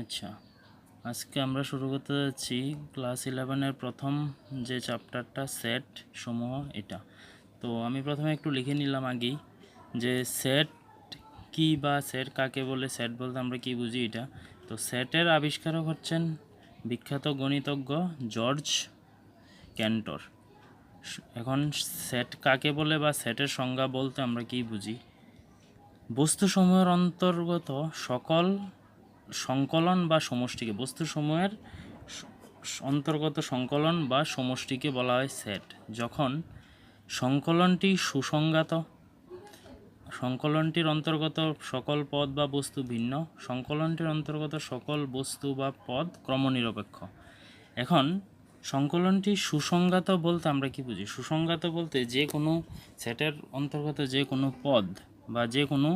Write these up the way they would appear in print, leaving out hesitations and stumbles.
আচ্ছা, আজকে আমরা শুরু করতে যাচ্ছি ক্লাস 11-এর প্রথম যে চ্যাপ্টারটা সেট সমূহ এটা। তো আমি প্রথমে একটু লিখে নিলাম আগেই যে সেট কি বা সেট কাকে বলে, সেট বলতে আমরা কি বুঝি এটা। তো সেটের আবিষ্কারক হচ্ছেন বিখ্যাত গণিতজ্ঞ জর্জ ক্যান্টর। এখন সেট কাকে বলে বা সেটের সংজ্ঞা বলতে আমরা কি বুঝি? বস্তুসমূহের অন্তর্গত সকল সংকলন বা সমষ্টিকে, বস্তুসমূহের অন্তর্গত সংকলন বা সমষ্টিকে বলা হয় সেট। যখন সংকলনটি সুসংজ্ঞাত, সংকলনটির অন্তর্গত সকল পদ বা বস্তু ভিন্ন, সংকলনটির অন্তর্গত সকল বস্তু বা পদ ক্রমনিরপেক্ষ। এখন সংকলনটি সুসংজ্ঞাত বলতে আমরা কি বুঝি? সুসংজ্ঞাত বলতে যে কোনো সেটের অন্তর্গত যে কোনো পদ বা যে কোনো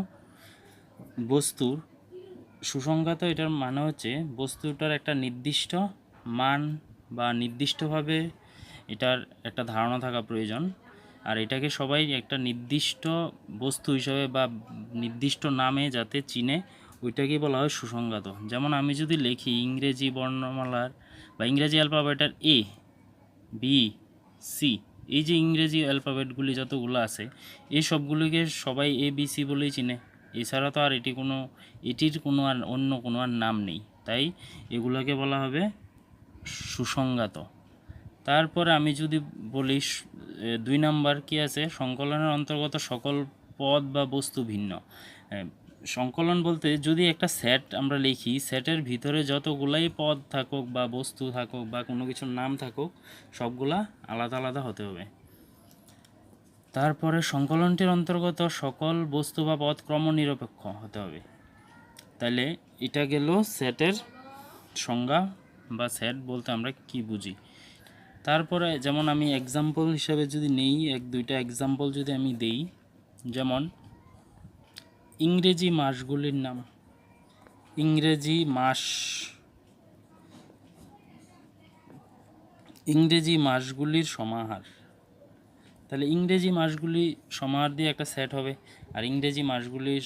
বস্তুর সুসংজ্ঞাত, এটার মানে হচ্ছে বস্তুটার একটা নির্দিষ্ট মান বা নির্দিষ্টভাবে এটার একটা ধারণা থাকা প্রয়োজন। আর এটাকে সবাই একটা নির্দিষ্ট বস্তু হিসাবে বা নির্দিষ্ট নামে যাতে চিনে, ওইটাকে বলা হয় সুসংজ্ঞাত। যেমন আমি যদি লিখি ইংরেজি বর্ণমালার বা ইংরেজি অ্যালফাবেটের এ, বি, সি, এই যে ইংরেজি অ্যালফাবেটগুলি যতগুলো আছে, এই সবগুলিকে সবাই এ বি সি বলেই চিনে। এছাড়া তো আর এটির কোনো আর অন্য কোনো আর নাম নেই, তাই এগুলোকে বলা হবে সুসংজ্ঞাত। তারপরে আমি যদি বলি 2 নাম্বার কি আছে, সংকলনের অন্তর্গত সকল পদ বা বস্তু ভিন্ন। সংকলন বলতে যদি একটা সেট আমরা লিখি, সেটের ভিতরে যতগুলাই পদ থাকুক বা বস্তু থাকুক বা কোনো কিছুর নাম থাকুক, সবগুলা আলাদা আলাদা হতে হবে। তারপরে সংকলনটির অন্তর্গত সকল বস্তু বা পদ ক্রমনিরপেক্ষ হতে হবে। তাহলে এটা গেল সেটের সংজ্ঞা বা সেট বলতে আমরা কি বুঝি। তারপরে যেমন আমি এক্সাম্পল হিসাবে যদি নেই, 1-2টা এক্সাম্পল যদি আমি দেই, যেমন ইংরেজি মাসগুলির নাম, ইংরেজি মাস, ইংরেজি মাসগুলির সমাহার। তাহলে ইংরেজি মাসগুলি সমাহার দিয়ে একটা সেট হবে। আর ইংরেজি মাসগুলির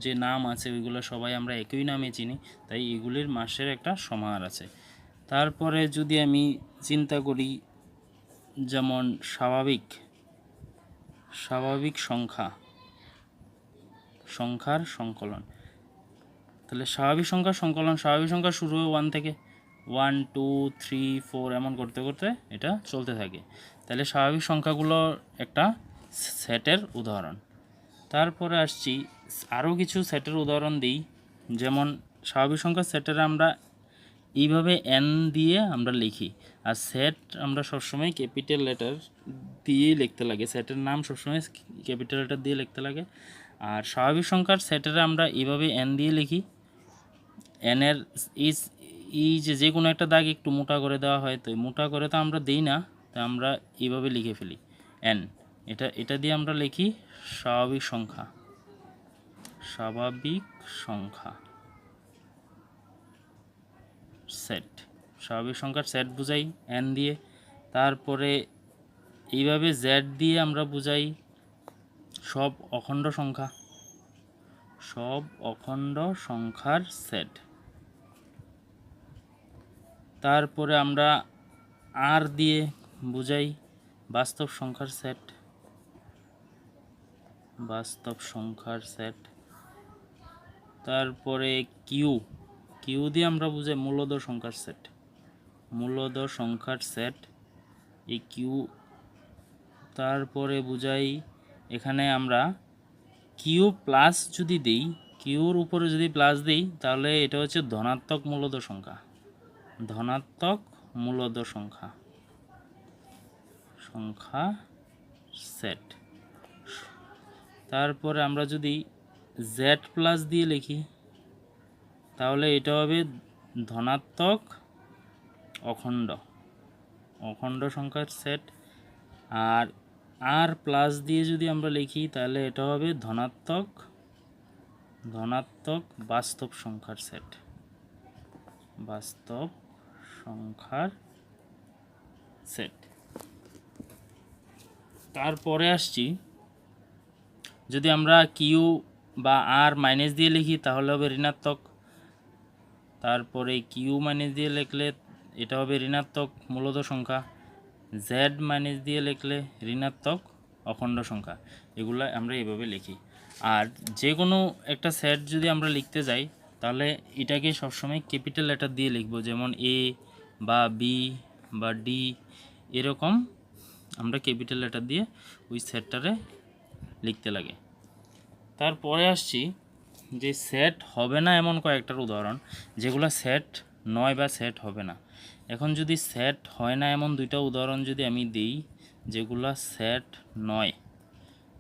যে নাম আছে ওইগুলো সবাই আমরা একই নামে চিনি, তাই এগুলির মাসের একটা সমাহার আছে। তারপরে যদি আমি চিন্তা করি, যেমন স্বাভাবিক সংখ্যার সংকলন। তাহলে স্বাভাবিক সংখ্যার সংকলন, স্বাভাবিক সংখ্যা শুরু হয় 1 থেকে, 1 2 3 4 এমন করতে করতে এটা চলতে থাকে। তাহলে স্বাভাবিক সংখ্যাগুলো একটা সেটের উদাহরণ। তারপরে আসছি আরও কিছু সেটের উদাহরণ দিই। যেমন স্বাভাবিক সংখ্যার সেটের আমরা এইভাবে এন দিয়ে আমরা লিখি, আর সেট আমরা সবসময় ক্যাপিটাল লেটার দিয়েই লিখতে লাগে, সেটের নাম সবসময় ক্যাপিটাল লেটার দিয়ে লিখতে লাগে। আর স্বাভাবিক সংখ্যার সেটের আমরা এইভাবে এন দিয়ে লিখি, এনের এই যে কোনো একটা দাগ একটু মোটা করে দেওয়া হয়, তো মোটা করে তো আমরা দিই না, তো আমরা এইভাবে লিখে ফেলি এন, এটা দিয়ে আমরা লিখি স্বাভাবিক সংখ্যা সেট, স্বাভাবিক সংখ্যার সেট বুঝাই এন দিয়ে। তারপরে এইভাবে জেড দিয়ে আমরা বুঝাই সব অখণ্ড সংখ্যার সেট। তারপরে আমরা আর দিয়ে বুঝাই বাস্তব সংখ্যার সেট। তারপরে কিউ দিয়ে আমরা বুঝাই মূলদ সংখ্যার সেট, এই কিউ। তারপরে বুঝাই এখানে আমরা কিউ প্লাস যদি দেই, কিউর উপরে যদি প্লাস দিই, তাহলে এটা হচ্ছে ধনাত্মক মূলদ সংখ্যা সেট। তারপরে আমরা যদি জেড প্লাস দিয়ে লিখি, তাহলে এটা হবে ধনাত্মক অখণ্ড সংখ্যার সেট। আর আর প্লাস দিয়ে যদি আমরা লিখি, তাহলে এটা হবে ধনাত্মক বাস্তব সংখ্যার সেট। তারপরে আসছি, যদি আমরা কিউ বা আর মাইনাস দিয়ে লিখি, তাহলে হবে ঋণাত্মক। তারপরে কিউ মাইনাস দিয়ে লিখলে এটা হবে ঋণাত্মক মূলত সংখ্যা, জেড মাইনাস দিয়ে লিখলে ঋণাত্মক অখণ্ড সংখ্যা। এগুলো আমরা এভাবে লিখি। আর যে কোনো একটা সেট যদি আমরা লিখতে যাই তাহলে এটাকে সবসময় ক্যাপিটাল লেটার দিয়ে লিখব, যেমন এ বা বি বা ডি, এরকম আমরা ক্যাপিটাল লেটার দিয়ে ওই সেটটারে লিখতে লাগে। তারপরে আসছি যে সেট হবে না এমন কয়েকটার উদাহরণ, যেগুলো সেট নয় বা সেট হবে না। এখন যদি সেট হয় না এমন দুইটা উদাহরণ যদি আমি দিই, যেগুলো সেট নয়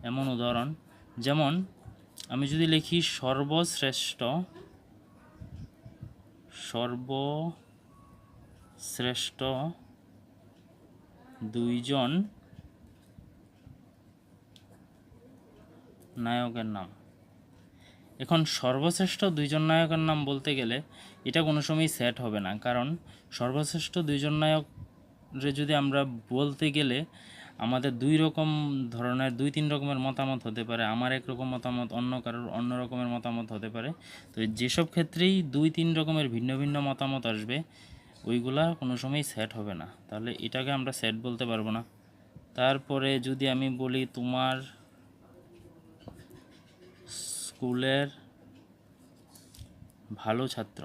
এমন উদাহরণ, যেমন আমি যদি লিখি সর্বশ্রেষ্ঠ দুইজন নায়কের নাম। এখন সর্বশ্রেষ্ঠ দুইজন নায়কের নাম বলতে গেলে এটা কোনো সময় সেট হবে না, কারণ সর্বশ্রেষ্ঠ দুইজন নায়করে যদি আমরা বলতে গেলে আমাদের দুই তিন রকমের মতামত হতে পারে। আমার একরকম মতামত, অন্য কারোর অন্য রকমের মতামত হতে পারে। তো যেসব ক্ষেত্রেই দুই তিন রকমের ভিন্ন ভিন্ন মতামত আসবে ওইগুলা কোনো সময় সেট হবে না, তাহলে এটাকে আমরা সেট বলতে পারবো না। তারপরে যদি আমি বলি তোমার স্কুলের ভালো ছাত্র,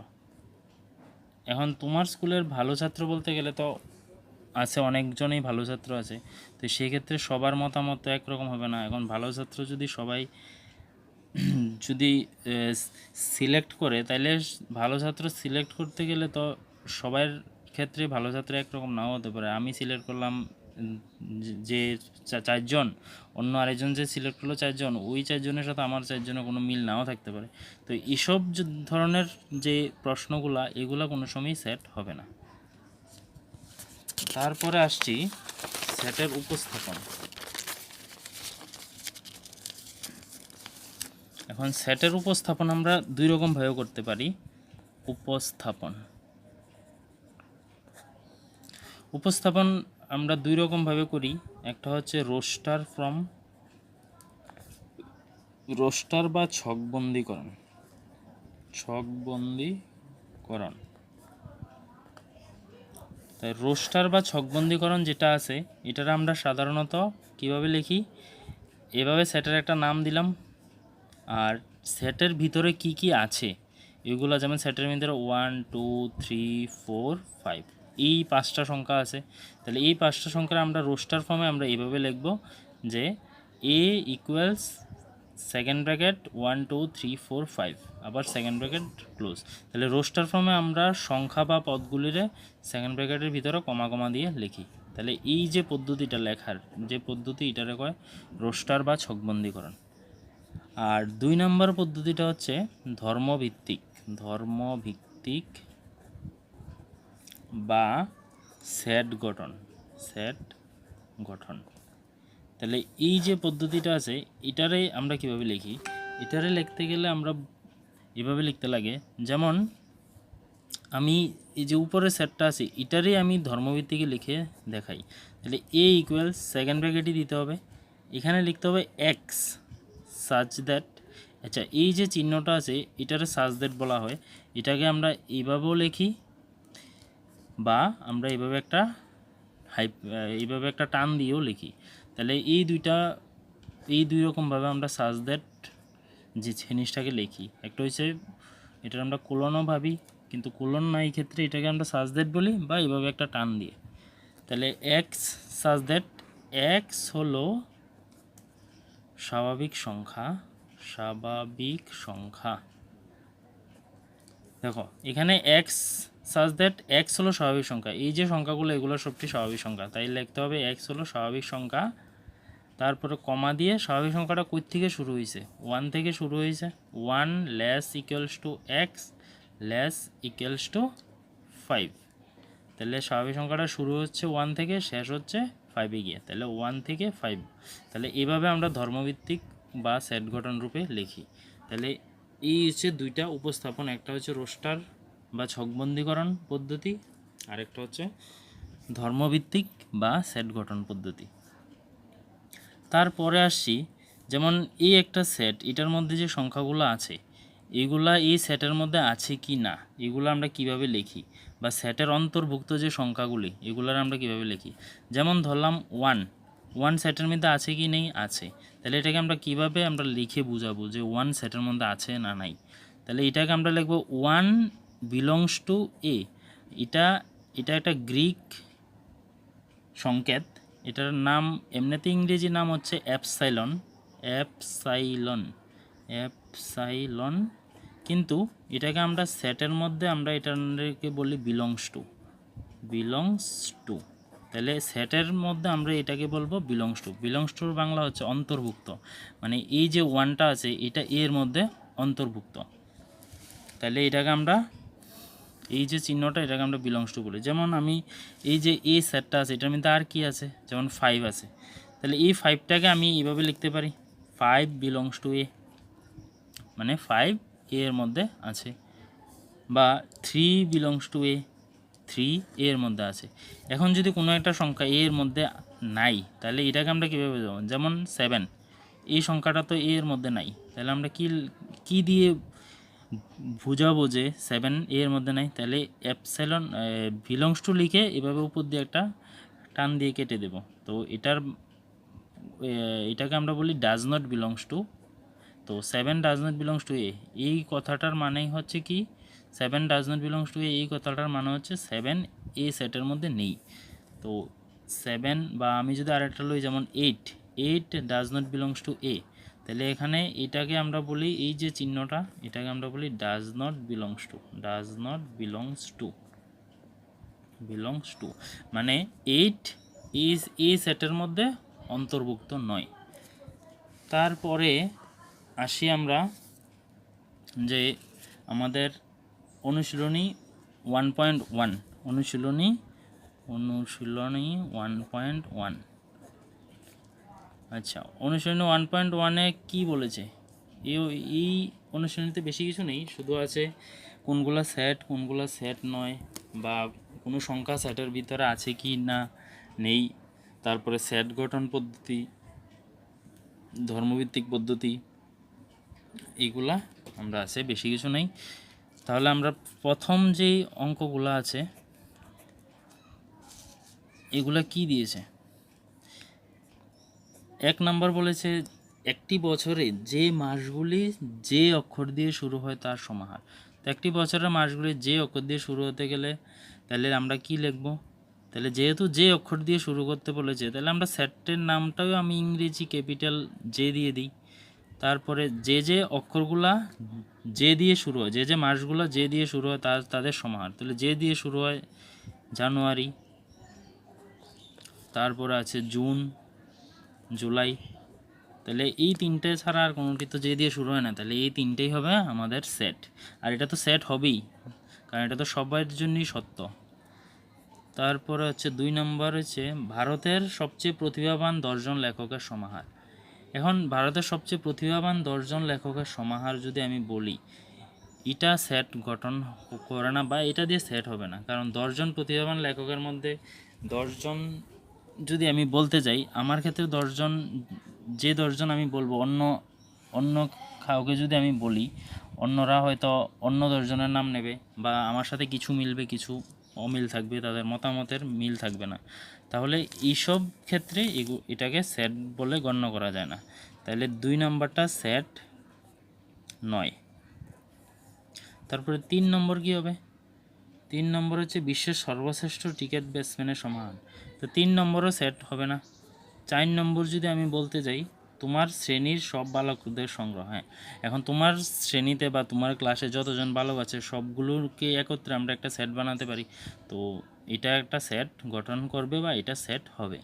এখন তোমার স্কুলের ভালো ছাত্র বলতে গেলে তো আছে, অনেকজনই ভালো ছাত্র আছে, তো সেক্ষেত্রে সবার মতামত তো একরকম হবে না। এখন ভালো ছাত্র যদি সবাই যদি সিলেক্ট করে, তাইলে ভালো ছাত্র সিলেক্ট করতে গেলে তো সবার ক্ষেত্রে ভালো ছাত্র একরকম নাও হতে পারে। আমি সিলেক্ট করলাম যে চারজন, অন্য আরেকজন যে সিলেক্ট করলো চারজন, ওই চারজনের সাথে আমার চারজনের কোনো মিল নাও থাকতে পারে। তো এইসব ধরনের যে প্রশ্নগুলা, এগুলা কোনো সময় সেট হবে না। তারপরে আসছি সেটের উপস্থাপন। এখন সেটের উপস্থাপন আমরা দুই রকমভাবে করতে পারি। উপস্থাপন আমরা দুই রকমভাবে করি। একটা হচ্ছে রোস্টার বা ছকবন্দীকরণ। তাই রোস্টার বা ছকবন্দীকরণ যেটা আছে, এটার আমরা সাধারণত কিভাবে লিখি, এভাবে সেটের একটা নাম দিলাম, আর সেটের ভিতরে কি কি আছে এগুলো, যেমন সেটের ভিতরে 1 2 3 4 5 এই 5টা সংখ্যা আছে, তাহলে এই 5টা সংখ্যা আমরা রোস্টার ফর্মে আমরা এইভাবে লিখব যে a ইকুয়ালস সেকেন্ড ব্র্যাকেট 1 2 3 4 5 আবার সেকেন্ড ব্র্যাকেট ক্লোজ। তাহলে রোস্টার ফর্মে আমরা সংখ্যা বা পদগুলিরে সেকেন্ড ব্র্যাকেটের ভিতরে কমা কমা দিয়ে লিখি। তাহলে এই যে পদ্ধতিটা লেখার যে পদ্ধতি, এটারে কয় রোস্টার বা ছকবন্দীকরণ। আর 2 নম্বর পদ্ধতিটা হচ্ছে ধর্মভিত্তিক বা সেট গঠন। তাহলে এই যে পদ্ধতিটা আছে, এটারে আমরা কিভাবে লিখি, এটারে লিখতে গেলে আমরা এভাবে লিখতে লাগে, যেমন আমি এই যে উপরের সেটটা আছে এটারই আমি ধর্মভিত্তিকে লিখে দেখাই। তাহলে এ ইকুয়ালস সেকেন্ড ব্র্যাকেটই দিতে হবে, এখানে লিখতে হবে এক্স সাচ দ্যাট, আচ্ছা এই যে চিহ্নটা আছে এটারে সাচ দ্যাট বলা হয়, এটাকে আমরা এইভাবেও লিখি বা আমরা এইভাবে একটা টান দিয়েও লিখি। তাহলে এই দুই রকমভাবে আমরা সাচ দ্যাট যে জিনিসটাকে লিখি। একটা হচ্ছে এটার আমরা কোলনও ভাবি, কিন্তু কোলন না, এই ক্ষেত্রে এটাকে আমরা সাচ দ্যাট বলি বা এইভাবে একটা টান দিয়ে। তাহলে এক্স সাচ দ্যাট এক্স হলো স্বাভাবিক সংখ্যা। দেখো এখানে এক্স সাচ দ্যাট এক্স হলো স্বাভাবিক সংখ্যা, এই যে সংখ্যাগুলো এগুলো সবটি স্বাভাবিক সংখ্যা, তাই লিখতে হবে এক্স হলো স্বাভাবিক সংখ্যা। তারপরে কমা দিয়ে স্বাভাবিক সংখ্যাটা কই থেকে শুরু হয়েছে, 1 থেকে শুরু হয়েছে, 1 less equals to x less equals to 5। তাহলে স্বাভাবিক সংখ্যাটা শুরু হচ্ছে 1 থেকে, শেষ হচ্ছে 5-এ গিয়ে, তাহলে 1 থেকে 5। তাহলে এভাবে আমরা ধর্মভিত্তিক বা সেট গঠন রূপে লিখি। তাহলে এই হচ্ছে দুইটা উপস্থাপন, একটা হচ্ছে রোস্টার বা ছকবন্দীকরণ পদ্ধতি, আরেকটা হচ্ছে ধর্মভিত্তিক বা সেট গঠন পদ্ধতি। তারপরে আসছি, যেমন এই একটা সেট, এটার মধ্যে যে সংখ্যাগুলো আছে এগুলা এই সেটের মধ্যে আছে কি না এগুলো আমরা কিভাবে লিখি, বা সেটের অন্তর্ভুক্ত যে সংখ্যাগুলি এগুলার আমরা কিভাবে লিখি। যেমন ধরলাম ওয়ান সেটের মধ্যে আছে কি নেই, আছে। তাহলে এটাকে আমরা কিভাবে আমরা লিখে বুঝাবো যে ওয়ান সেটের মধ্যে আছে না নাই। তাহলে এটাকে আমরা লিখব ওয়ান বিলংস টু এ। এটা একটা গ্রিক সংকেত, এটার নাম এমনিতে ইংরেজি নাম হচ্ছে অ্যাপসাইলন। অ্যাপসাইলন কিন্তু এটাকে আমরা সেটের মধ্যে আমরা এটাকে বলি বিলংস টু। তাহলে সেটের মধ্যে আমরা এটাকে বলবো বিলংস টুর বাংলা হচ্ছে অন্তর্ভুক্ত, মানে এই যে ওয়ানটা আছে এটা এর মধ্যে অন্তর্ভুক্ত। তাহলে এটাকে আমরা এই যে চিহ্নটা এটাকে আমরা বিলংস টু বলি। যেমন আমি এই যে এ সেটটা আছে এটার মধ্যে আর কি আছে, যেমন 5 আছে, তাহলে এই 5টাকে আমি এইভাবে লিখতে পারি 5 বিলংস টু এ, মানে 5 এর মধ্যে আছে। বা 3 বিলংস টু এ, 3 এর মধ্যে আছে। এখন যদি কোনো একটা সংখ্যা এর মধ্যে নাই তাহলে এটাকে আমরা কীভাবে যাব, যেমন 7 এই সংখ্যাটা তো এর মধ্যে নাই, তাহলে আমরা কি দিয়ে বুঝাবো যে 7 এর মধ্যে নাই। তাহলে অ্যাপসাইলন বিলংস টু লিখে এভাবে উপর দিয়ে একটা টান দিয়ে কেটে দেব। তো এটাকে আমরা বলি ডাজ নট বিলংস টু। তো 7 ডাজ নট বিলংস টু এ, এই কথাটার মানেই হচ্ছে কি 7 ডাজ নট বিলংস টু এ, এই কথাটার মানে হচ্ছে 7 এ সেটের মধ্যে নেই। তো 7 বা আমি যদি আরেকটা লই যেমন 8 ডাজ নট বিলংস টু এ, তাহলে এখানে এটাকে আমরা বলি এই যে চিহ্নটা এটাকে আমরা বলি ডাজ নট বিলংস টু, মানে 8 ইজ এ সেটের মধ্যে অন্তর্ভুক্ত নয়। তারপরে আসি আমরা যে আমাদের অনুশীলনী 1.1 অনুশীলনী 1.1। আচ্ছা, অনুশীলনী 1.1-এ কী বলেছে? এই অনুশীলনীতে বেশি কিছু নেই, শুধু আছে কোনগুলা সেট নয়, বা কোনো সংখ্যা সেটের ভিতরে আছে কি না নেই, তারপরে সেট গঠন পদ্ধতি, ধর্মভিত্তিক পদ্ধতি, এইগুলা আমরা আছে, বেশি কিছু নেই। তাহলে আমরা প্রথম যেই অঙ্কগুলো আছে এগুলা কি দিয়েছে। 1 নম্বর বলেছে একটি বছরে যে মাসগুলি যে অক্ষর দিয়ে শুরু হয় তার সমাহার। তো একটি বছরের মাসগুলি যে অক্ষর দিয়ে শুরু হতে গেলে তাহলে আমরা কি লিখব, তাহলে যেহেতু যে অক্ষর দিয়ে শুরু করতে বলেছে তাহলে আমরা সেটের নামটাও আমি ইংরেজি ক্যাপিটাল জে দিয়ে দিই। তারপরে যে অক্ষরগুলা যে দিয়ে শুরু হয়, যে মাসগুলো যে দিয়ে শুরু হয় তাদের সমাহার। তাহলে যে দিয়ে শুরু হয় জানুয়ারি, তারপরে আছে জুন, জুলাই। তাহলে এই তিনটে ছাড়া আর কোনোটি তো যে দিয়ে শুরু হয় না, তাহলে এই তিনটেই হবে আমাদের সেট। আর এটা তো সেট হবেই, কারণ এটা তো সবার জন্যই সত্য। তারপরে হচ্ছে 2 নম্বর হচ্ছে ভারতের সবচেয়ে প্রতিভাবান 10 জন লেখকের সমাহার। এখন ভারতের সবচেয়ে প্রতিভাবান 10 জন লেখকের সমাহার যদি আমি বলি, এটা সেট গঠন করে না, বা এটা দিয়ে সেট হবে না। কারণ 10 জন প্রতিভাবান লেখকের মধ্যে 10 জন যদি আমি বলতে যাই, আমার ক্ষেত্রে 10 জন, যে 10 জন আমি বলবো অন্য কাউকে যদি আমি বলি, অন্যরা হয়তো অন্য 10 জনের নাম নেবে, বা আমার সাথে কিছু মিলবে কিছু অমিল থাকবে, তাদের মতামতের মিল থাকবে না। তাহলে এইসব ক্ষেত্রে এটাকে সেট বলে গণ্য করা যায় না। তাহলে 2 নম্বরটা সেট নয়। তারপরে 3 নম্বর কি হবে? 3 নম্বর হচ্ছে বিশ্বের সর্বশ্রেষ্ঠ ক্রিকেট ব্যাটসম্যানের সমাহার। তো 3 নম্বরও সেট হবে না। 4 নম্বর যদি আমি বলতে যাই তোমার শ্রেণীর সব বালকদের সংগ্রহ। হ্যাঁ, এখন তোমার শ্রেণীতে বা তোমার ক্লাসে যতজন বালক আছে সবগুলোকে একত্রে আমরা একটা সেট বানাতে পারি, তো এটা একটা সেট গঠন করবে বা এটা সেট হবে।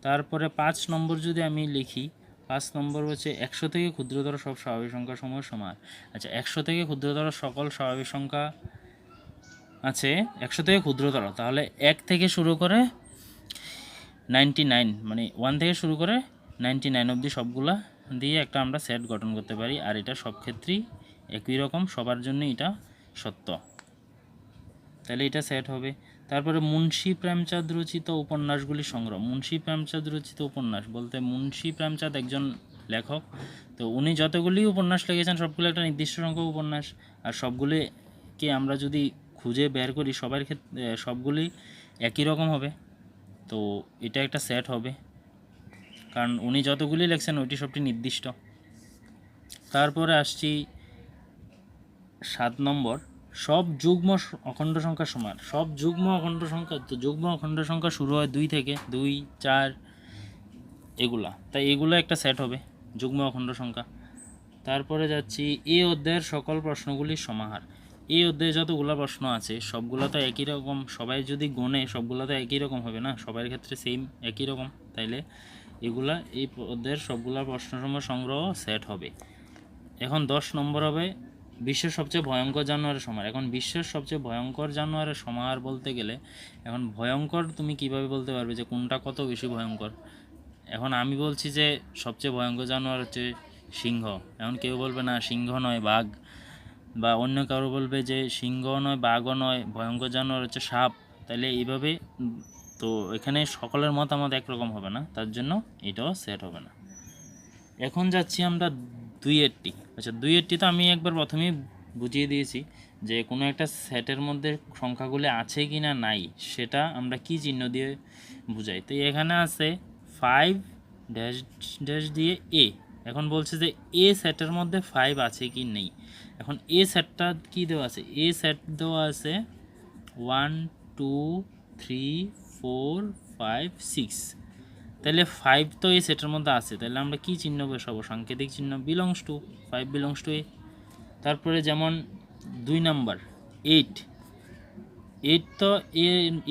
তারপরে 5 নম্বর যদি আমি লিখি, 5 নম্বর হচ্ছে 100 থেকে ক্ষুদ্রতর সব স্বাভাবিক সংখ্যা সমূহ সমান। আচ্ছা, 100 থেকে ক্ষুদ্রতর সকল স্বাভাবিক সংখ্যা আছে, 100 থেকে ক্ষুদ্রতর, তাহলে 1 থেকে শুরু করে 99, মানে 1 থেকে শুরু করে 99 অবধি সবগুলা দিয়ে একটা আমরা সেট গঠন করতে পারি। আর এটা সব ক্ষেত্রেই একই রকম, সবার জন্য এটা সত্য, তাহলে এটা সেট হবে। তারপরে মুন্সী প্রেমচাঁদ রচিত উপন্যাসগুলি সংগ্রহ। মুন্সী প্রেমচাঁদ রচিত উপন্যাস বলতে মুন্সী প্রেমচাঁদ একজন লেখক, তো তো উনি যতগুলি উপন্যাস লিখেছেন সবগুলো একটা নির্দিষ্ট সংখ্যক উপন্যাস, আর সবগুলিকে আমরা যদি খুঁজে বের করি সবার ক্ষেত্রে সবগুলি একই রকম হবে, তো এটা একটা সেট হবে, কারণ উনি যতগুলি লিখছেন ওইটি সবটি নির্দিষ্ট। তারপরে আসছি 7 নম্বর, সব যুগ্ম অখণ্ড সংখ্যা সমান। সব যুগ্ম অখণ্ড সংখ্যা, তো যুগ্ম অখণ্ড সংখ্যা শুরু হয় 2 থেকে, 2, 4 এগুলা, তাই এগুলো একটা সেট হবে যুগ্ম অখণ্ড সংখ্যা। তারপরে যাচ্ছি এই অধ্যায়ের সকল প্রশ্নগুলির সমাহার। এই অধ্যায়ে যতগুলো প্রশ্ন আছে সবগুলো তো একই রকম, সবাই যদি গণে সবগুলো তো একই রকম হবে না, সবার ক্ষেত্রে সেম একই রকম, তাইলে এগুলা এই অধ্যায়ের সবগুলা প্রশ্নসমূহ সংগ্রহ সেট হবে। এখন 10 নম্বর হবে বিশ্বের সবচেয়ে ভয়ঙ্কর জানোয়ারের সমাহার। এখন বিশ্বের সবচেয়ে ভয়ঙ্কর জানোয়ারের সমাহার বলতে গেলে, এখন ভয়ঙ্কর তুমি কিভাবে বলতে পারবে যে কোনটা কত বেশি ভয়ঙ্কর? এখন আমি বলছি যে সবচেয়ে ভয়ঙ্কর জানোয়ার হচ্ছে সিংহ, এখন কেউ বলবে না সিংহ নয় বাঘ, বা অন্য কারো বলবে যে সিংহ নয় বাঘও নয়, ভয়ঙ্কর জানোয়ার হচ্ছে সাপ, তাহলে এইভাবে তো এখানে সকলের মতামত একরকম হবে না, তার জন্য এটাও সেট হবে না। এখন যাচ্ছি আমরা 2-এরটি। আচ্ছা 2-এরটি তো আমি একবার প্রথমেই বুঝিয়ে দিয়েছি যে কোনো একটা সেটের মধ্যে সংখ্যাগুলি আছে কি না নাই সেটা আমরা কি চিহ্ন দিয়ে বুঝাই। তো এখানে আছে 5 ড্যাশ ড্যাশ দিয়ে এ। এখন বলছে যে এ সেটের মধ্যে 5 আছে কি নেই। এখন এ সেটটা কি দেওয়া আছে? এ সেট দেওয়া আছে 1 2 3 4 5 6, তাহলে 5 তো এই সেটের মধ্যে আছে, তাহলে আমরা কি চিহ্ন বসাবো? সাংকেতিক চিহ্ন বিলংস টু, 5 বিলংস টু এ। তারপরে যেমন 2 নাম্বার 8, 8 তো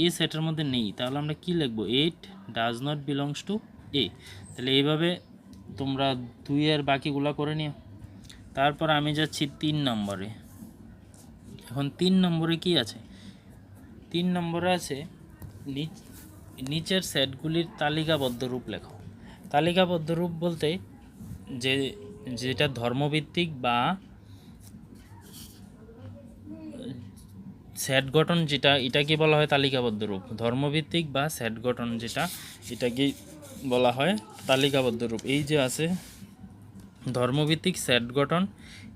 এ সেটের মধ্যে নেই, তাহলে আমরা কি লিখবো? 8 ডাজ নট বিলংস টু এ। তাহলে এইভাবে তোমরা 2 এর বাকিগুলো করে নিও। তারপর আমি যাচ্ছি 3 নম্বরে। এখন 3 নম্বরে কি আছে? 3 নম্বরে আছে নিচের সেটগুলির তালিকাবদ্ধ রূপ লেখো। তালিকাবদ্ধ রূপ বলতে যেটা ধর্মভিত্তিক বা সেট গঠন যেটা, এটাকে বলা হয় তালিকাবদ্ধ রূপ। ধর্মভিত্তিক বা সেট গঠন যেটা, এটাকে বলা হয় তালিকাবদ্ধ রূপ। এই যে আছে ধর্মভিত্তিক সেট গঠন,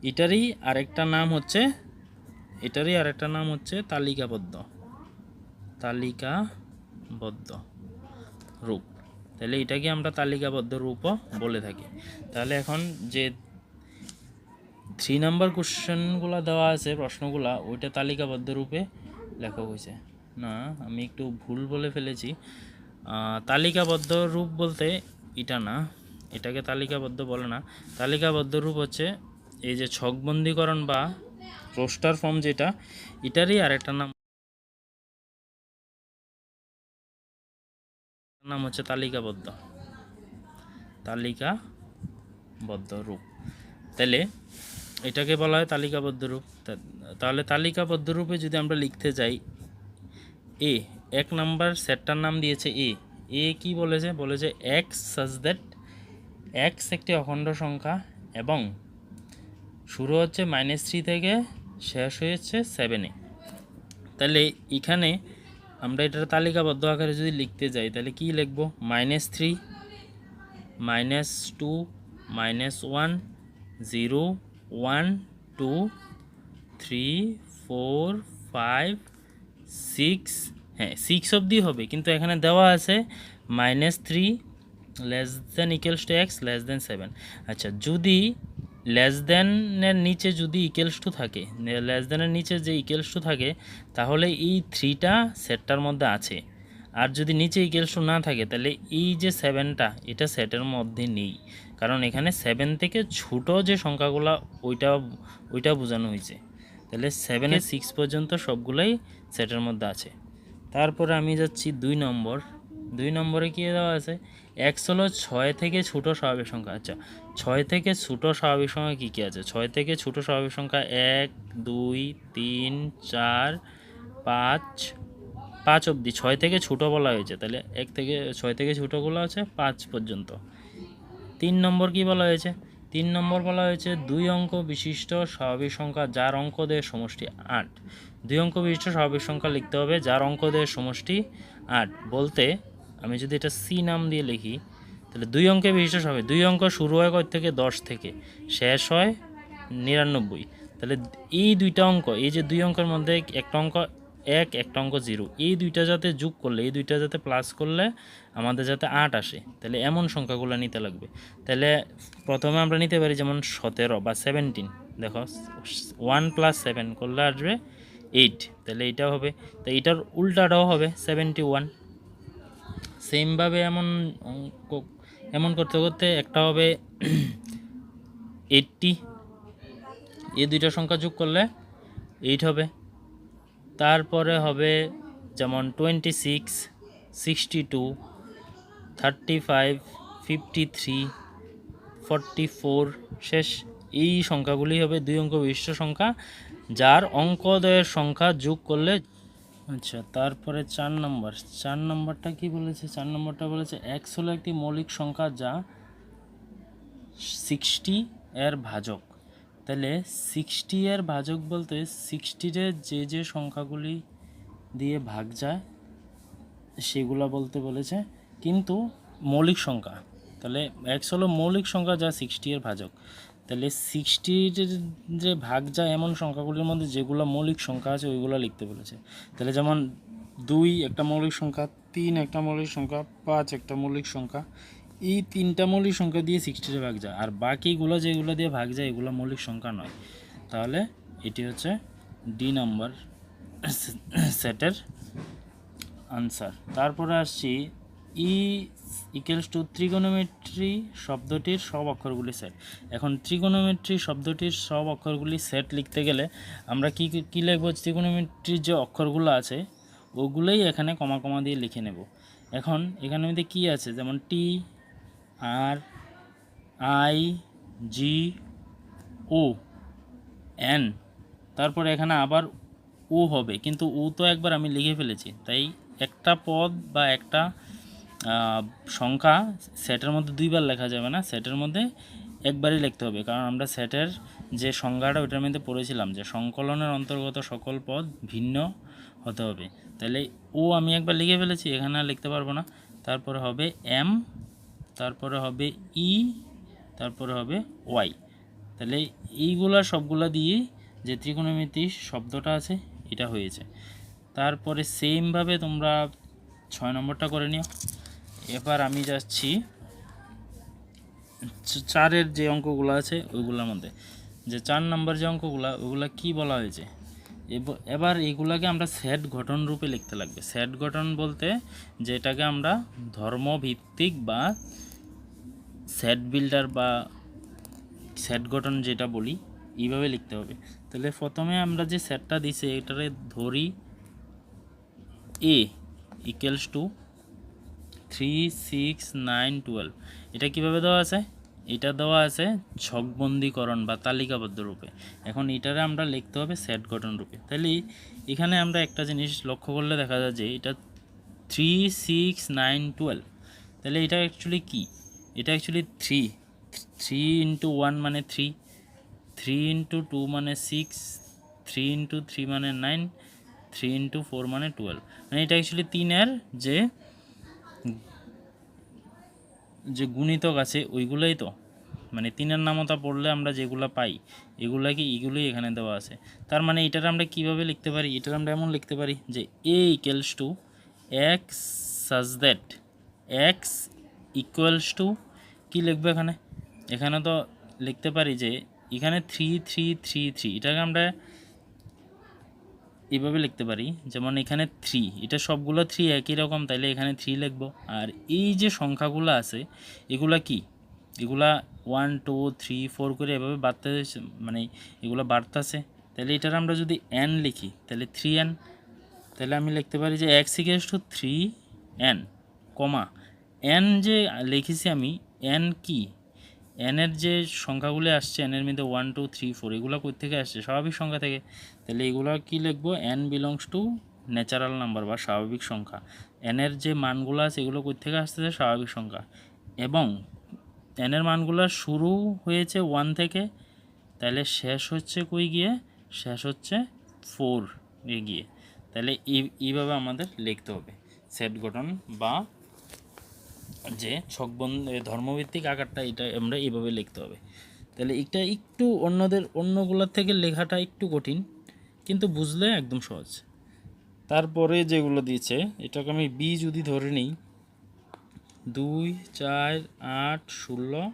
এটারই আরেকটা নাম হচ্ছে তালিকাবদ্ধ রূপ। তাহলে এটাকে আমরা তালিকাবদ্ধ রূপও বলে থাকি। তাহলে এখন যে 3 নাম্বার কোশ্চেনগুলো দেওয়া আছে প্রশ্নগুলা, ওইটা তালিকাবদ্ধ রূপে লেখা হয়েছে না, আমি একটু ভুল বলে ফেলেছি। তালিকাবদ্ধ রূপ বলতে এটা না, এটাকে তালিকাবদ্ধ বলে না। তালিকাবদ্ধ রূপ হচ্ছে এই যে ছকবন্দীকরণ বা রোস্টার ফর্ম যেটা, এটারই আরেকটা নাম হচ্ছে তালিকাবদ্ধ রূপ। তাহলে এটাকে বলা হয় তালিকাবদ্ধ রূপ। তাহলে তালিকাবদ্ধ রূপে যদি আমরা লিখতে যাই, এ 1 নাম্বার সেটটার নাম দিয়েছে এ কি বলেছে? বলেছে এক্স সাজ দ্যাট এক্স একটি অখণ্ড সংখ্যা এবং শুরু হচ্ছে -3 থেকে শেষ হয়েছে 7-এ। তাহলে এখানে আমরা এটার তালিকাবদ্ধ আকারে যদি লিখতে যাই তাহলে কি লিখব? -3 -2 -1 0 1 2 3 4 5 6, হ্যাঁ 6 অবধি হবে, কিন্তু এখানে দেওয়া আছে -3 less than equals to x less than 7। আচ্ছা যদি লেস দেনের নিচে যদি ইকুয়ালস টু থাকে, লেস দেনের নিচে যে ইকুয়ালস টু থাকে তাহলে এই 3টা সেটটার মধ্যে আছে, আর যদি নিচে ইকুয়ালস টু না থাকে তাহলে এই যে 7টা এটা সেটের মধ্যে নেই, কারণ এখানে 7 থেকে ছোট যে সংখ্যাগুলো ওইটা বোঝানো হয়েছে। তাহলে 7 থেকে 6 পর্যন্ত সবগুলোই সেটের মধ্যে আছে। তারপরে আমি যাচ্ছি 2 নম্বরে কি দেওয়া আছে? এক্স হলো 6 থেকে ছোট স্বাভাবিক সংখ্যা। আচ্ছা 6 থেকে ছোট স্বাভাবিক সংখ্যা কী আছে? 6 থেকে ছোট স্বাভাবিক সংখ্যা 1 2 3 4 5 অবধি 6 থেকে ছোট বলা হয়েছে, তাহলে 1 থেকে 6 থেকে ছোটোগুলো আছে 5 পর্যন্ত। 3 নম্বর কি বলা হয়েছে? 3 নম্বর বলা হয়েছে 2 অঙ্ক বিশিষ্ট স্বাভাবিক সংখ্যা যার অঙ্কদের সমষ্টি 8। 2 অঙ্ক বিশিষ্ট স্বাভাবিক সংখ্যা লিখতে হবে যার অঙ্কদের সমষ্টি 8 বলতে, আমি যদি এটা সি নাম দিয়ে লিখি তাহলে 2 অঙ্কে বিশিষ্ট হবে, 2 অঙ্ক শুরু হয় কয় থেকে, 10 থেকে, শেষ হয় 99। তাহলে এই দুইটা অঙ্ক, এই যে 2 অঙ্কের মধ্যে একটা অঙ্ক 1, একটা অঙ্ক 0, এই দুইটা যাতে যোগ করলে, এই দুইটা যাতে প্লাস করলে আমাদের যাতে 8 আসে, তাহলে এমন সংখ্যাগুলো নিতে লাগবে। তাহলে প্রথমে আমরা নিতে পারি যেমন 17 বা 17। দেখো 1 + 7 করলে আসবে 8, তাহলে এইটা হবে। তো এইটার উল্টাটাও হবে 71। সেমভাবে এমন করতে করতে একটা হবে 80, এই দুইটা সংখ্যা যোগ করলে 8 হবে। তারপরে হবে যেমন 26, 62, 35, 53, 44, শেষ। এই সংখ্যাগুলি হবে 2 অঙ্ক বিশিষ্ট সংখ্যা, যার অঙ্কোদয়ের সংখ্যা যোগ করলে। আচ্ছা, তারপরে 4 নম্বরটা কি বলেছে? 4 নম্বরটা বলেছে x হলো একটি মৌলিক সংখ্যা যা 60 এর ভাজক। তাহলে 60 এর ভাজক বলতে 60-র যে সংখ্যাগুলি দিয়ে ভাগ যায় সেগুলা বলতে বলেছে, কিন্তু মৌলিক সংখ্যা। তাহলে x হলো মৌলিক সংখ্যা যা 60 এর ভাজক। তাহলে 60-র যে ভাগ যায় এমন সংখ্যাগুলির মধ্যে যেগুলো মৌলিক সংখ্যা আছে ওইগুলো লিখতে বলেছে। তাহলে যেমন 2 একটা মৌলিক সংখ্যা, 3 একটা মৌলিক সংখ্যা, 5 একটা মৌলিক সংখ্যা। এই 3টা মৌলিক সংখ্যা দিয়ে 60-র ভাগ যায়, আর বাকিগুলো যেগুলো দিয়ে ভাগ যায় এগুলো মৌলিক সংখ্যা নয়। তাহলে এটি হচ্ছে ডি নাম্বার সেটের আনসার। তারপরে আসছি ই ইকুয়ালস টু ত্রিগোনোমেট্রি শব্দটির সব অক্ষরগুলি সেট। এখন ত্রিগোনোমেট্রি শব্দটির সব অক্ষরগুলি সেট লিখতে গেলে আমরা কি লিখব? ত্রিগোনোমেট্রির যে অক্ষরগুলো আছে ওগুলোই এখানে কমা কমা দিয়ে লিখে নেব। এখন এখানে মধ্যে কী আছে? যেমন টি, আর, আই, জি, ও, এন, তারপরে এখানে আবার ও হবে, কিন্তু ও তো একবার আমি লিখে ফেলেছি, তাই একটা পদ বা একটা সংখ্যা সেটের মধ্যে দুইবার লেখা যাবে না, সেটের মধ্যে একবারই লিখতে হবে। কারণ আমরা সেটের যে সংজ্ঞাটা ওটার মধ্যে পড়েছিলাম যে সংকলনের অন্তর্গত সকল পদ ভিন্ন হতে হবে। তাহলে ও আমি একবার লিখে ফেলেছি, এখানে আর লিখতে পারবো না। তারপরে হবে এম, তারপরে হবে ই, তারপরে হবে ওয়াই। তাহলে এইগুলা সবগুলা দিয়ে যে ত্রিকোণমিতি শব্দটা আছে এটা হয়েছে। তারপরে সেমভাবে তোমরা 6 নম্বরটা করে নিও। এবার আমি যাচ্ছি 4-এর যে অঙ্কগুলো আছে ওইগুলোর মধ্যে। যে 4 নম্বর যে অঙ্কগুলো ওগুলো কি বলা হয়েছে, এবার এইগুলাকে আমরা সেট গঠন রূপে লিখতে লাগবে। সেট গঠন বলতে যেটাকে আমরা ধর্মভিত্তিক বা সেট বিল্ডার বা সেট গঠন যেটা বলি এইভাবে লিখতে হবে। তাহলে প্রথমে আমরা যে সেটটা দিছি এটারে ধরি এ ইকুয়ালস টু 3, 6, 9, 12। এটা কিভাবে দেওয়া আছে? এটা দেওয়া আছে ছকবন্দীকরণ বা তালিকাবদ্ধ রূপে। এখন এটারে আমরা লিখতে হবে সেট গঠন রূপে। তাহলে এখানে আমরা একটা জিনিস লক্ষ্য করলে দেখা যায় যে এটা 3, 6, 9, 12। তাহলে এটা অ্যাকচুয়ালি কি? এটা অ্যাকচুয়ালি 3 ইন্টু 1 মানে 3, 3 ইন্টু 2 মানে 6, 3 ইন্টু 3 মানে 9, 3 ইন্টু 4 মানে 12। মানে এটা অ্যাকচুয়ালি 3-এর যে গুণিতক আছে ওইগুলোই তো, মানে 3-এর নামতা পড়লে আমরা যেগুলো পাই এগুলোই এখানে দেওয়া আছে। তার মানে এটার আমরা কিভাবে লিখতে পারি? এটার আমরা এমন লিখতে পারি যে A equals to X such that X equals to কী লিখবো এখানে তো লিখতে পারি যে এখানে 3, 3, 3, 3, এটাকে আমরা এইভাবে লিখতে পারি। যেমন এখানে 3, এটা সবগুলো 3 একই রকম, তাইলে এখানে 3 লিখব। আর এই যে সংখ্যাগুলো আছে এগুলা কি? এগুলা 1, 2, 3, 4 করে এভাবে বাড়তে, মানে এগুলো বাড়তেছে। তাহলে এটার আমরা যদি n লিখি তাহলে 3n। তাহলে আমি লিখতে পারি যে x ইকুয়ালস টু 3n, কমা n যে লিখেছি আমি, n কি? এনের যে সংখ্যাগুলো আসছে এনের মধ্যে 1, 2, 3, 4 এগুলো কই থেকে আসছে? স্বাভাবিক সংখ্যা থেকে। তাহলে এগুলো কি লিখবো? n belongs to natural number বা স্বাভাবিক সংখ্যা। এনের যে মানগুলো আছে এগুলো কই থেকে আসতেছে? স্বাভাবিক সংখ্যা। এবং এনের মানগুলো শুরু হয়েছে 1 থেকে, তাহলে শেষ হচ্ছে কই গিয়ে? শেষ হচ্ছে 4 এ গিয়ে। তাহলে এইভাবে আমাদের লিখতে হবে সেট গঠন বা যে ধর্মভিত্তিক আকারটা এটা আমরা এইভাবে লিখতে হবে। তাহলে এটা একটু অন্যগুলোর থেকে লেখাটা একটু কঠিন, কিন্তু বুঝলে একদম সহজ। তারপরে যেগুলো দিয়েছে এটাকে আমি বি যদি ধরে নিই, 2, 4, 8, 16,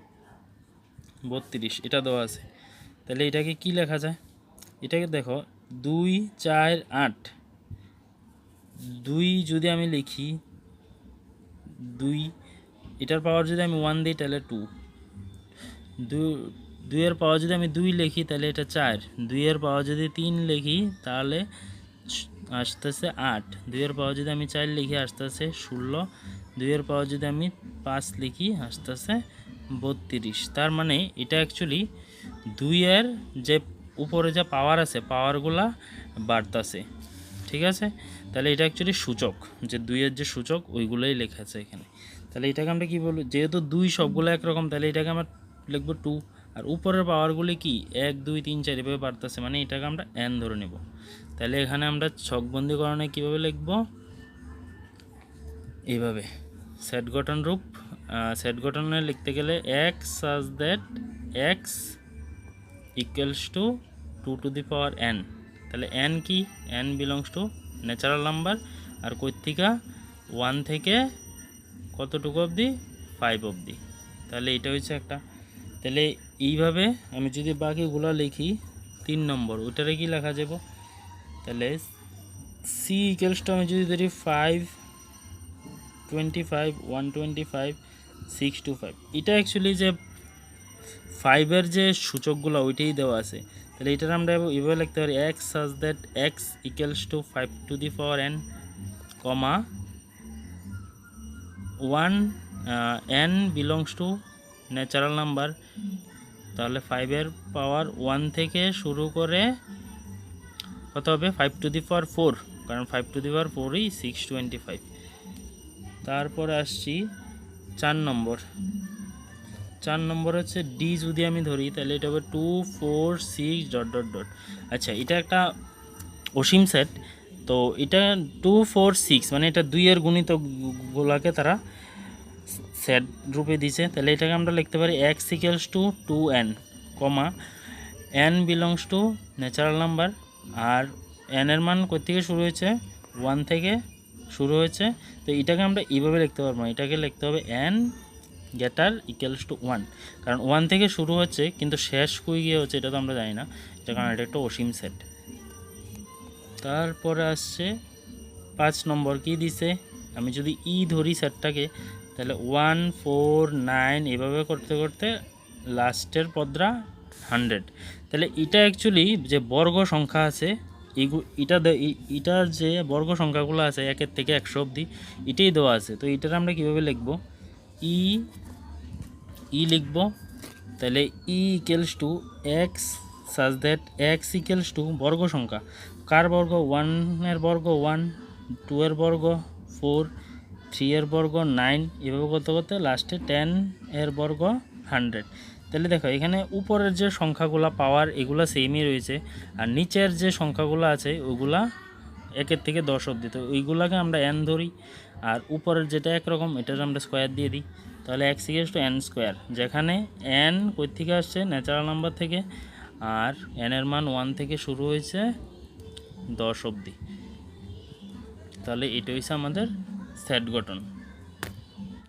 32 এটা দেওয়া আছে। তাহলে এটাকে কি লেখা যায়? এটাকে দেখো 2, 4, 8, 2 যদি আমি লিখি 2, এটার পাওয়ার যদি আমি 1 দিই তাহলে 2, 2 এর পাওয়ার যদি আমি 2 লিখি তাহলে এটা 4, 2 এর পাওয়ার যদি 3 লিখি তাহলে আসতেছে 8, 2 এর পাওয়ার যদি আমি 4 লিখি আসতেছে 16, 2 এর পাওয়ার যদি আমি 5 লিখি আসতেছে 32। তার মানে এটা অ্যাকচুয়ালি 2 এর যে উপরে যে পাওয়ার আছে পাওয়ারগুলা বাড়তেছে, ঠিক আছে? তাহলে এটা অ্যাকচুয়ালি সূচক, যে 2 এর যে সূচক ওইগুলোই লেখা আছে এখানে। তাহলে এটাকে আমরা কী বলবো, যেহেতু 2 সবগুলো একরকম তাহলে এটাকে আমরা লিখবো 2, আর উপরের পাওয়ারগুলি কি 1, 2, 3, 4 এভাবে বাড়তেছে, মানে এটাকে আমরা n ধরে নেব। তাহলে এখানে আমরা ছকবন্দীকরণে কীভাবে লিখব, এইভাবে সেট গঠন রূপ। সেট গঠনে লিখতে গেলে x such that x equals to 2 to the power n। তাহলে n কি, n belongs to natural number, আর কই থেকে 1 থেকে কতটুকু অবধি, 5 অবধি। তাহলে এটা হচ্ছে একটা। তাহলে এইভাবে আমি যদি বাকিগুলো লিখি 3 নম্বর ওইটারে কি লেখা যাব, তাহলে c ইকুয়ালস টু আমি যদি ধরি 5, 25, 125, 625, এটা অ্যাকচুয়ালি যে 5-এর যে সূচকগুলো ওইটাই দেওয়া আছে। তাহলে এটার আমরা এভাবে লিখতে পারি x such that x equals to 5 to the power n, comma 1 n belongs to natural number. তাহলে 5-এর পাওয়ার 1 থেকে শুরু করে কত হবে, 5 to the power 4, কারণ 5 to the power 4ই 625। তারপরে আসছি 4 নম্বর। 4 নম্বর হচ্ছে ডি যদি আমি ধরি তাহলে এটা হবে 2, 4, 6 ডট ডট ডট। আচ্ছা, এটা একটা অসীম সেট, তো এটা 2, 4, 6 মানে এটা 2 এর গুণিতকগুলোকে তারা সেট রূপে দিছে। তাহলে এটাকে আমরা লিখতে পারি x equals to 2n, comma n belongs to natural number, আর n এর মান কোথা থেকে শুরু হয়েছে, 1 থেকে শুরু হয়েছে। তো এটাকে আমরা এইভাবে লিখতে পারবো, এটাকে লিখতে হবে n গ্রেটার ইকুয়ালস টু 1, কারণ 1 থেকে শুরু হচ্ছে কিন্তু শেষ কই গিয়ে হচ্ছে এটা তো আমরা জানি না, এটা কারণ এটা একটা অসীম সেট। তারপরে আসছে 5 নম্বর কি দিছে, আমি যদি ই ধরি সেটটাকে তাহলে 1, 4, 9 এভাবে করতে করতে লাস্টের পদরা 100। তাহলে এটা অ্যাকচুয়ালি যে বর্গ সংখ্যা আছে এটার যে বর্গ সংখ্যাগুলো আছে 1 থেকে 100 অবধি এটাই দেওয়া আছে। তো এটার আমরা কীভাবে লিখব, ই লিখব। তাহলে ই equals to X such that X equals two বর্গ সংখ্যা, কার বর্গ, 1 এর বর্গ 1, 2 এর বর্গ 4, 3 এর বর্গ 9, এভাবে করতে করতে লাস্টে 10 এর বর্গ 100। তাহলে দেখো এখানে উপরের যে সংখ্যাগুলো পাওয়ার এগুলো সেমই রয়েছে, আর নিচের যে সংখ্যাগুলো আছে ওইগুলা 1 থেকে 10 অবধি, তো ওইগুলাকে আমরা n ধরি, আর উপরের যেটা একরকম এটার আমরা স্কোয়ার দিয়ে দিই। তাহলে x equals two n square, যেখানে n কই থেকে আসছে, ন্যাচারাল নাম্বার থেকে, আর n এর মান 1 থেকে শুরু হয়েছে 10 অবধি। তাহলে এটা হচ্ছে আমাদের সেট গঠন।